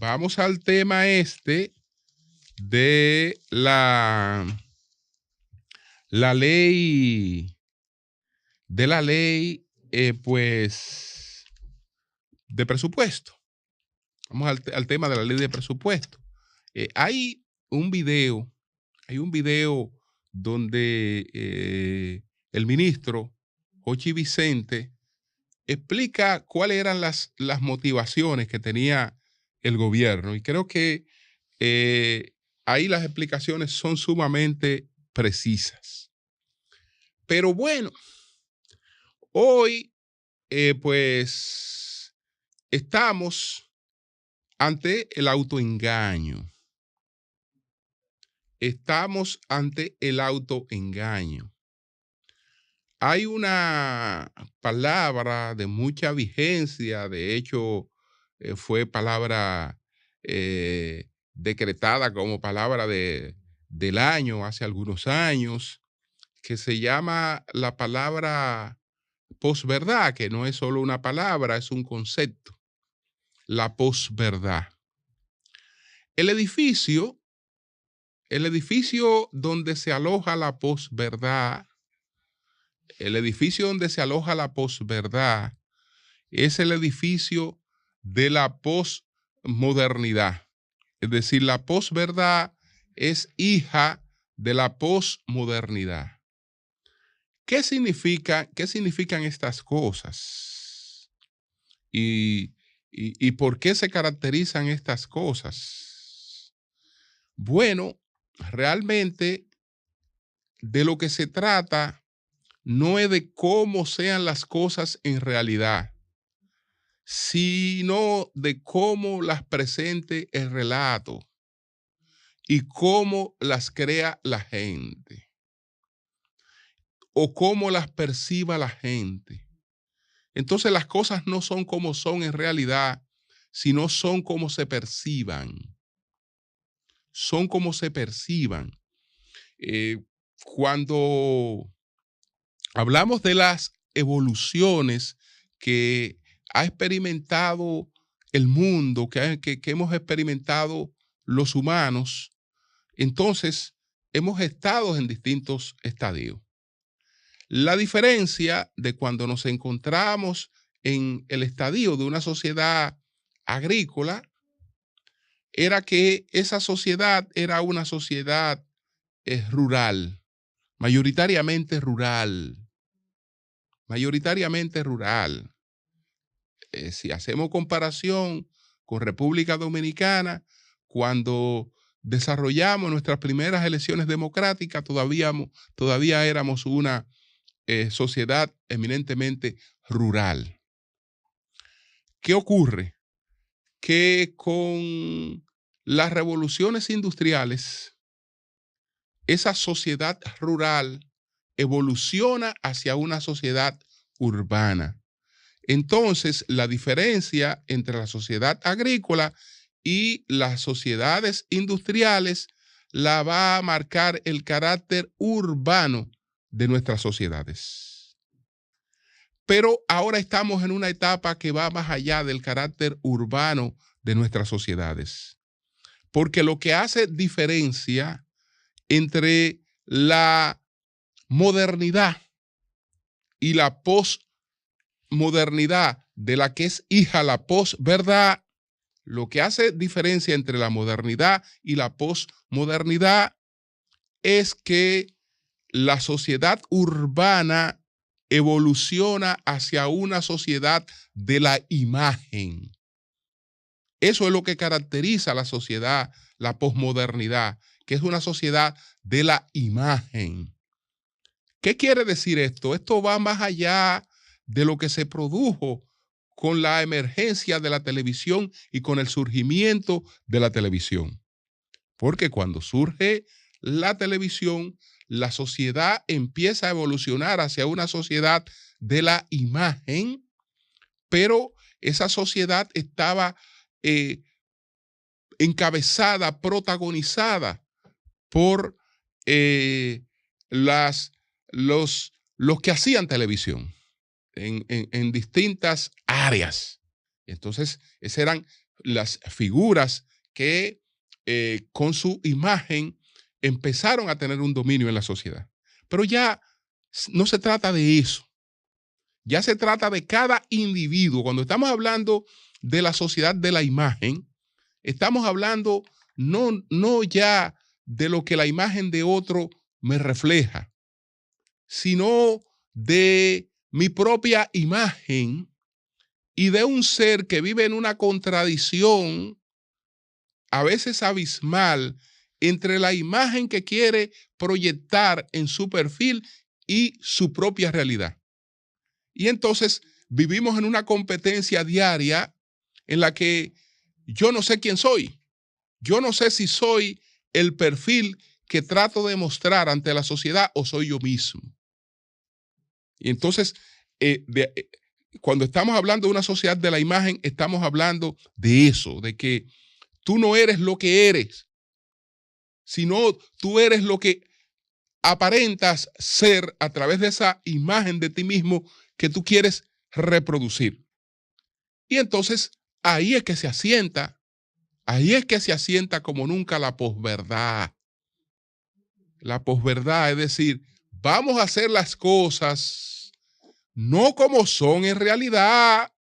Vamos al tema de la ley, pues, de presupuesto. Vamos al tema de la ley de presupuesto. Hay un video, donde el ministro Jochi Vicente explica cuáles eran las motivaciones que tenía el gobierno. Y creo que ahí las explicaciones son sumamente precisas. Pero bueno, hoy pues estamos ante el autoengaño. Estamos ante el autoengaño. Hay una palabra de mucha vigencia, de hecho, fue palabra decretada como palabra del año hace algunos años, que se llama la palabra posverdad, que no es solo una palabra, es un concepto, la posverdad. El edificio donde se aloja la posverdad, es el edificio de la posmodernidad. Es decir, la posverdad es hija de la posmodernidad. ¿Qué significan estas cosas? ¿Y por qué se caracterizan estas cosas? Bueno, realmente de lo que se trata no es de cómo sean las cosas en realidad, sino de cómo las presente el relato y cómo las crea la gente o cómo las perciba la gente. Entonces las cosas no son como son en realidad, sino son como se perciban. Son como se perciban. Cuando hablamos de las evoluciones que ha experimentado el mundo, que hemos experimentado los humanos, entonces hemos estado en distintos estadios. La diferencia de cuando nos encontramos en el estadio de una sociedad agrícola era que esa sociedad era una sociedad rural, mayoritariamente rural. Si hacemos comparación con República Dominicana, cuando desarrollamos nuestras primeras elecciones democráticas, todavía éramos una sociedad eminentemente rural. ¿Qué ocurre? Que con las revoluciones industriales, esa sociedad rural evoluciona hacia una sociedad urbana. Entonces, la diferencia entre la sociedad agrícola y las sociedades industriales la va a marcar el carácter urbano de nuestras sociedades. Pero ahora estamos en una etapa que va más allá del carácter urbano de nuestras sociedades. Porque lo que hace diferencia entre la modernidad y la posmodernidad de la que es hija la posverdad, lo que hace diferencia entre la modernidad y la posmodernidad es que la sociedad urbana evoluciona hacia una sociedad de la imagen. Eso es lo que caracteriza a la sociedad, la posmodernidad, que es una sociedad de la imagen. ¿Qué quiere decir esto? Esto va más allá de lo que se produjo con la emergencia de la televisión y con el surgimiento de la televisión. Porque cuando surge la televisión, la sociedad empieza a evolucionar hacia una sociedad de la imagen, pero esa sociedad estaba encabezada, protagonizada por los los que hacían televisión en distintas áreas. Entonces, esas eran las figuras que con su imagen empezaron a tener un dominio en la sociedad. Pero ya no se trata de eso. Ya se trata de cada individuo. Cuando estamos hablando de la sociedad de la imagen, estamos hablando no ya de lo que la imagen de otro me refleja, sino de mi propia imagen y de un ser que vive en una contradicción a veces abismal entre la imagen que quiere proyectar en su perfil y su propia realidad. Y entonces vivimos en una competencia diaria en la que yo no sé quién soy. Yo no sé si soy el perfil que trato de mostrar ante la sociedad o soy yo mismo. Y entonces, cuando estamos hablando de una sociedad de la imagen, estamos hablando de eso, de que tú no eres lo que eres, sino tú eres lo que aparentas ser a través de esa imagen de ti mismo que tú quieres reproducir. Y entonces ahí es que se asienta como nunca la posverdad. La posverdad, es decir, vamos a hacer las cosas no como son en realidad,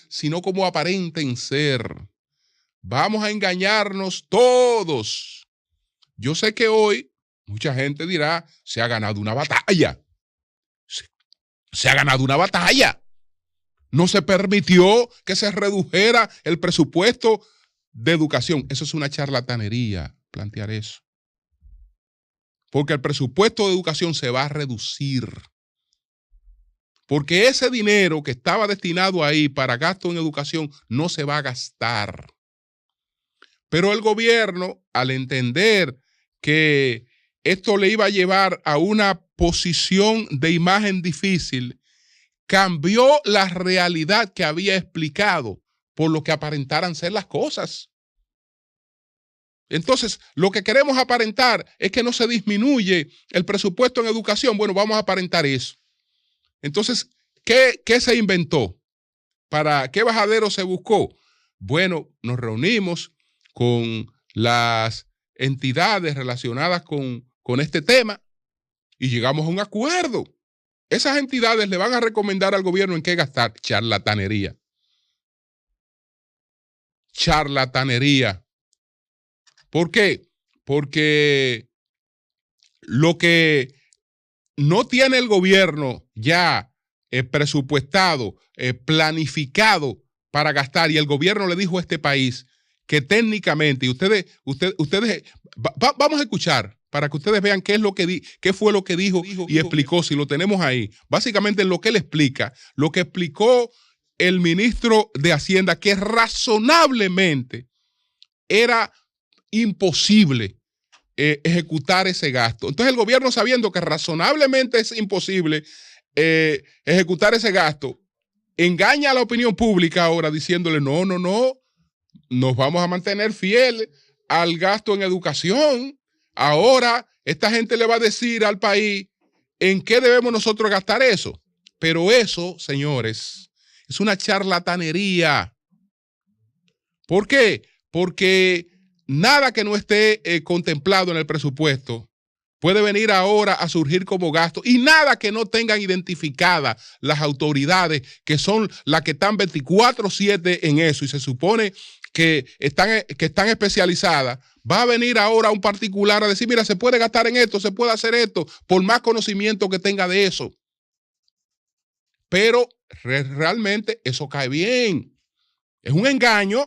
sino como aparenten ser. Vamos a engañarnos todos. Yo sé que hoy mucha gente dirá, se ha ganado una batalla. Se ha ganado una batalla. No se permitió que se redujera el presupuesto de educación. Eso es una charlatanería, plantear eso. Porque el presupuesto de educación se va a reducir. Porque ese dinero que estaba destinado ahí para gasto en educación no se va a gastar. Pero el gobierno, al entender que esto le iba a llevar a una posición de imagen difícil, cambió la realidad que había explicado por lo que aparentaran ser las cosas. Entonces, lo que queremos aparentar es que no se disminuye el presupuesto en educación. Bueno, vamos a aparentar eso. Entonces, ¿qué se inventó? ¿Para qué bajadero se buscó? Bueno, nos reunimos con las entidades relacionadas con este tema y llegamos a un acuerdo. Esas entidades le van a recomendar al gobierno en qué gastar. Charlatanería. Charlatanería. ¿Por qué? Porque lo que no tiene el gobierno ya presupuestado, planificado para gastar, y el gobierno le dijo a este país que técnicamente, y ustedes vamos a escuchar para que ustedes vean qué fue lo que dijo y explicó, si lo tenemos ahí. Básicamente lo que él explica, lo que explicó el ministro de Hacienda, que razonablemente era imposible ejecutar ese gasto. Entonces el gobierno, sabiendo que razonablemente es imposible ejecutar ese gasto, engaña a la opinión pública ahora diciéndole no, nos vamos a mantener fieles al gasto en educación. Ahora esta gente le va a decir al país en qué debemos nosotros gastar eso. Pero eso, señores, es una charlatanería. ¿Por qué? Porque nada que no esté contemplado en el presupuesto puede venir ahora a surgir como gasto, y nada que no tengan identificadas las autoridades, que son las que están 24/7 en eso y se supone que están especializadas, va a venir ahora un particular a decir, mira, se puede gastar en esto, se puede hacer esto, por más conocimiento que tenga de eso. Pero realmente eso cae bien. Es un engaño,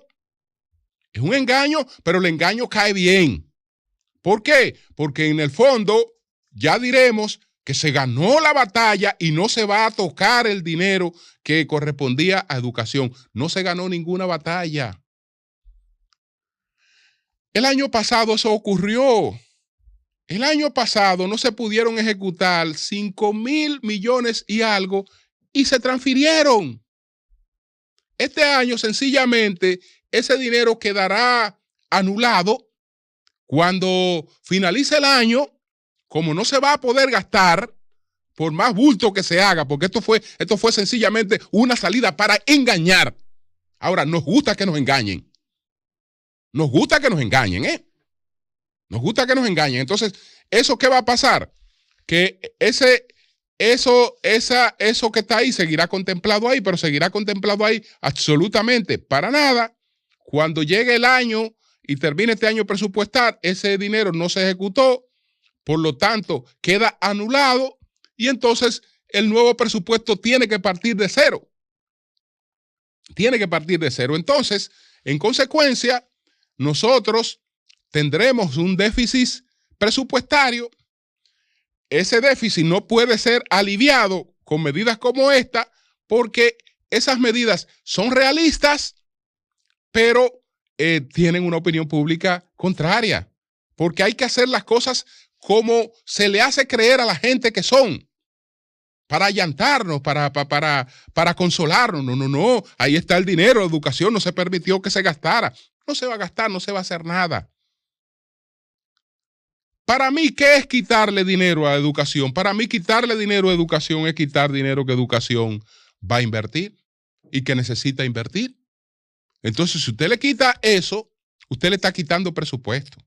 pero el engaño cae bien. ¿Por qué? Porque en el fondo ya diremos que se ganó la batalla y no se va a tocar el dinero que correspondía a educación. No se ganó ninguna batalla. El año pasado eso ocurrió. El año pasado no se pudieron ejecutar 5,000 millones y algo y se transfirieron. Este año sencillamente ese dinero quedará anulado cuando finalice el año, como no se va a poder gastar, por más bulto que se haga, porque esto fue sencillamente una salida para engañar. Ahora, nos gusta que nos engañen. Nos gusta que nos engañen, ¿eh? Nos gusta que nos engañen. Entonces, ¿eso qué va a pasar? Que eso que está ahí seguirá contemplado ahí, pero seguirá contemplado ahí absolutamente para nada. Cuando llegue el año y termine este año presupuestal, ese dinero no se ejecutó, por lo tanto, queda anulado y entonces el nuevo presupuesto tiene que partir de cero. Tiene que partir de cero. Entonces, en consecuencia, nosotros tendremos un déficit presupuestario. Ese déficit no puede ser aliviado con medidas como esta, porque esas medidas son realistas, pero tienen una opinión pública contraria, porque hay que hacer las cosas como se le hace creer a la gente que son, para allantarnos, para consolarnos. No, ahí está el dinero, la educación no se permitió que se gastara. No se va a gastar, no se va a hacer nada. Para mí, ¿qué es quitarle dinero a educación? Para mí, quitarle dinero a educación es quitar dinero que educación va a invertir y que necesita invertir. Entonces, si usted le quita eso, usted le está quitando presupuesto,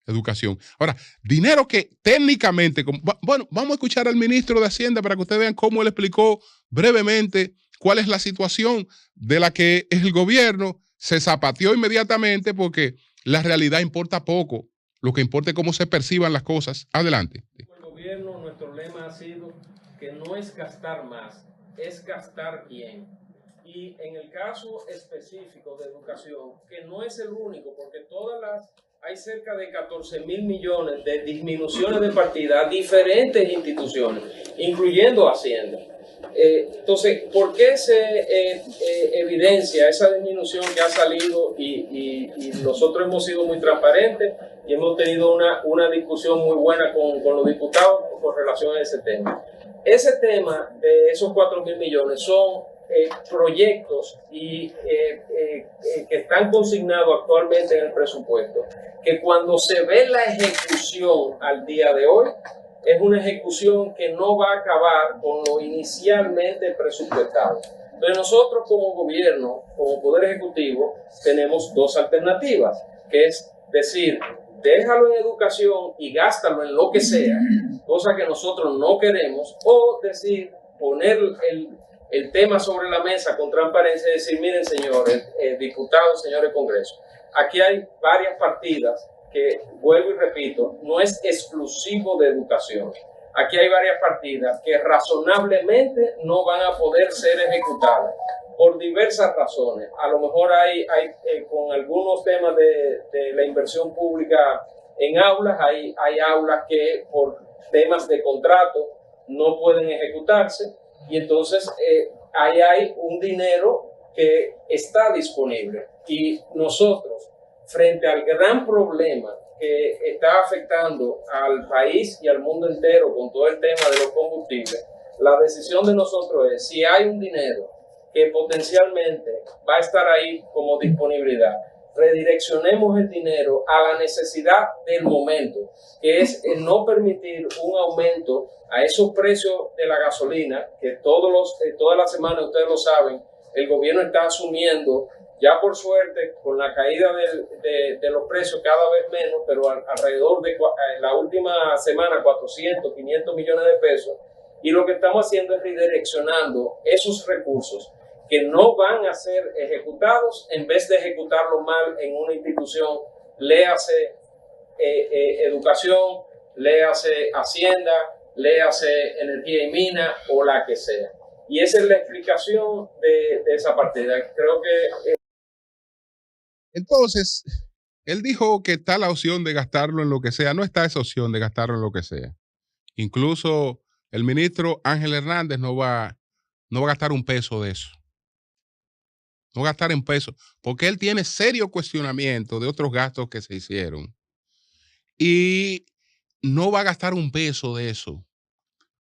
educación. Ahora, dinero que técnicamente, bueno, vamos a escuchar al ministro de Hacienda para que ustedes vean cómo él explicó brevemente cuál es la situación de la que el gobierno se zapateó inmediatamente, porque la realidad importa poco. Lo que importa es cómo se perciban las cosas. Adelante. El gobierno, nuestro lema ha sido que no es gastar más, es gastar bien. Y en el caso específico de educación, que no es el único, porque hay cerca de 14.000 millones de disminuciones de partida a diferentes instituciones, incluyendo Hacienda. Entonces, ¿por qué se evidencia esa disminución que ha salido? Y nosotros hemos sido muy transparentes y hemos tenido una discusión muy buena con los diputados con relación a ese tema. Ese tema de esos 4.000 millones son proyectos que están consignados actualmente en el presupuesto, que cuando se ve la ejecución al día de hoy, es una ejecución que no va a acabar con lo inicialmente presupuestado. Entonces nosotros como gobierno, como Poder Ejecutivo, tenemos dos alternativas, que es decir, déjalo en educación y gástalo en lo que sea, cosa que nosotros no queremos, o decir, poner el tema sobre la mesa con transparencia y decir, miren señores diputados, señores Congreso, aquí hay varias partidas que, vuelvo y repito, no es exclusivo de educación. Aquí hay varias partidas que razonablemente no van a poder ser ejecutadas por diversas razones. A lo mejor hay con algunos temas de la inversión pública en aulas, hay aulas que por temas de contrato no pueden ejecutarse, y entonces ahí hay un dinero que está disponible. Y nosotros, frente al gran problema que está afectando al país y al mundo entero con todo el tema de los combustibles, la decisión de nosotros es, si hay un dinero que potencialmente va a estar ahí como disponibilidad, redireccionemos el dinero a la necesidad del momento, que es no permitir un aumento a esos precios de la gasolina, que todas las semanas, ustedes lo saben, el gobierno está asumiendo. Ya por suerte, con la caída de los precios cada vez menos, pero alrededor de la última semana 400, 500 millones de pesos. Y lo que estamos haciendo es redireccionando esos recursos que no van a ser ejecutados, en vez de ejecutarlo mal en una institución, léase educación, léase Hacienda, léase energía y mina o la que sea. Y esa es la explicación de esa partida. Creo que... Entonces, él dijo que está la opción de gastarlo en lo que sea. No está esa opción de gastarlo en lo que sea. Incluso el ministro Ángel Hernández no va a gastar un peso de eso. No va a gastar en peso, porque él tiene serio cuestionamiento de otros gastos que se hicieron. Y no va a gastar un peso de eso.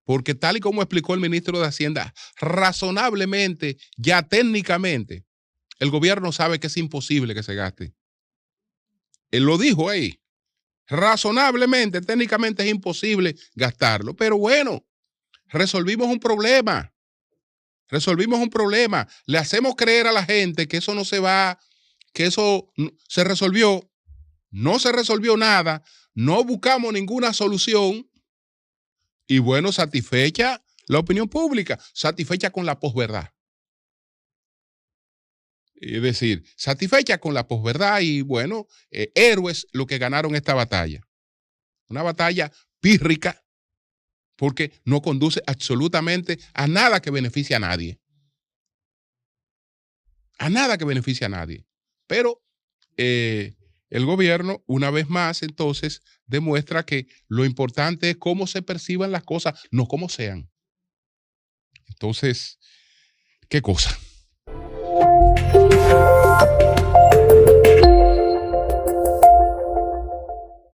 Porque tal y como explicó el ministro de Hacienda, razonablemente, ya técnicamente, el gobierno sabe que es imposible que se gaste. Él lo dijo ahí. razonablemente, técnicamente es imposible gastarlo, pero bueno, resolvimos un problema. Resolvimos un problema. Le hacemos creer a la gente que eso no se va, que eso se resolvió. No se resolvió nada. No buscamos ninguna solución. Y bueno, satisfecha la opinión pública, satisfecha con la posverdad. Es decir, satisfecha con la posverdad y bueno, héroes los que ganaron esta batalla. Una batalla pírrica porque no conduce absolutamente a nada que beneficie a nadie. A nada que beneficie a nadie. Pero el gobierno, una vez más, entonces, demuestra que lo importante es cómo se perciban las cosas, no cómo sean. Entonces, ¿qué cosa?